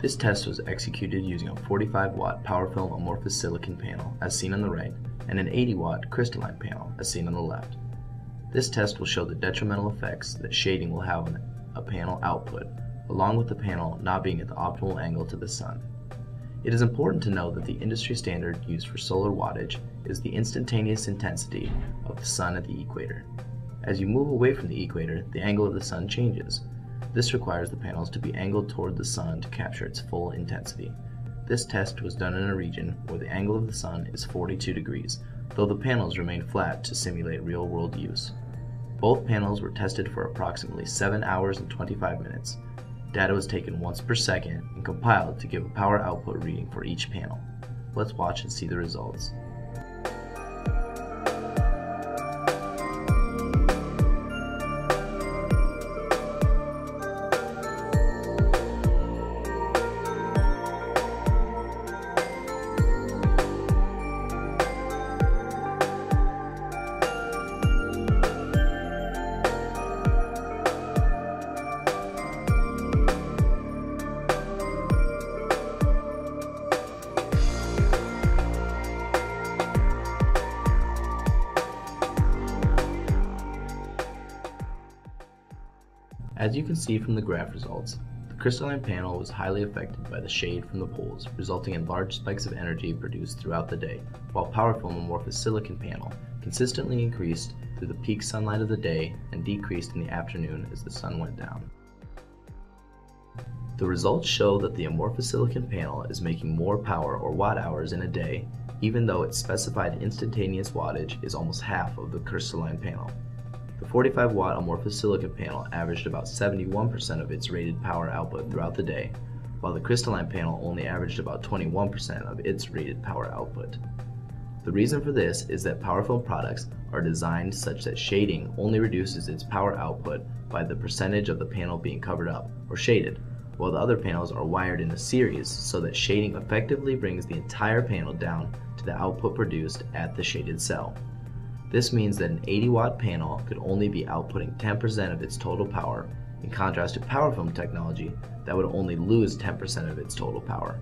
This test was executed using a 45-watt Powerfilm amorphous silicon panel, as seen on the right, and an 80-watt crystalline panel, as seen on the left. This test will show the detrimental effects that shading will have on a panel output, along with the panel not being at the optimal angle to the sun. It is important to note that the industry standard used for solar wattage is the instantaneous intensity of the sun at the equator. As you move away from the equator, the angle of the sun changes. This requires the panels to be angled toward the sun to capture its full intensity. This test was done in a region where the angle of the sun is 42 degrees, though the panels remain flat to simulate real-world use. Both panels were tested for approximately 7 hours and 25 minutes. Data was taken once per second and compiled to give a power output reading for each panel. Let's watch and see the results. As you can see from the graph results, the crystalline panel was highly affected by the shade from the poles, resulting in large spikes of energy produced throughout the day, while Powerfilm amorphous silicon panel consistently increased through the peak sunlight of the day and decreased in the afternoon as the sun went down. The results show that the amorphous silicon panel is making more power or watt hours in a day, even though its specified instantaneous wattage is almost half of the crystalline panel. The 45-watt amorphous silicon panel averaged about 71% of its rated power output throughout the day, while the crystalline panel only averaged about 21% of its rated power output. The reason for this is that Powerfilm products are designed such that shading only reduces its power output by the percentage of the panel being covered up, or shaded, while the other panels are wired in a series so that shading effectively brings the entire panel down to the output produced at the shaded cell. This means that an 80-watt panel could only be outputting 10% of its total power, in contrast to Powerfilm technology that would only lose 10% of its total power.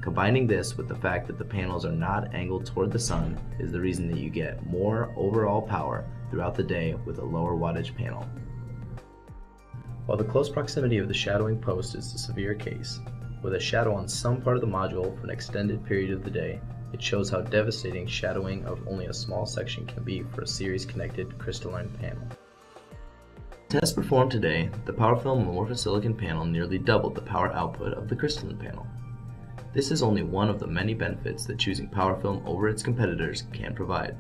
Combining this with the fact that the panels are not angled toward the sun is the reason that you get more overall power throughout the day with a lower wattage panel. While the close proximity of the shadowing post is the severe case, with a shadow on some part of the module for an extended period of the day, it shows how devastating shadowing of only a small section can be for a series-connected crystalline panel. In the test performed today, the Powerfilm amorphous silicon panel nearly doubled the power output of the crystalline panel. This is only one of the many benefits that choosing Powerfilm over its competitors can provide.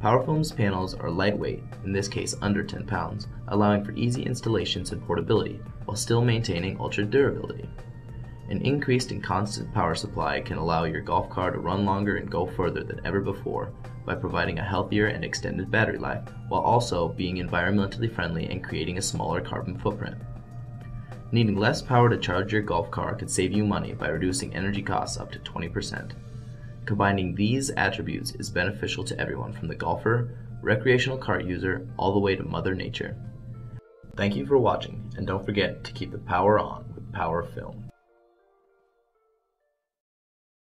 Powerfilm's panels are lightweight, in this case under 10 pounds, allowing for easy installations and portability, while still maintaining ultra durability. An increased and constant power supply can allow your golf car to run longer and go further than ever before by providing a healthier and extended battery life, while also being environmentally friendly and creating a smaller carbon footprint. Needing less power to charge your golf car could save you money by reducing energy costs up to 20%. Combining these attributes is beneficial to everyone from the golfer, recreational cart user, all the way to Mother Nature. Thank you for watching, and don't forget to keep the power on with Powerfilm.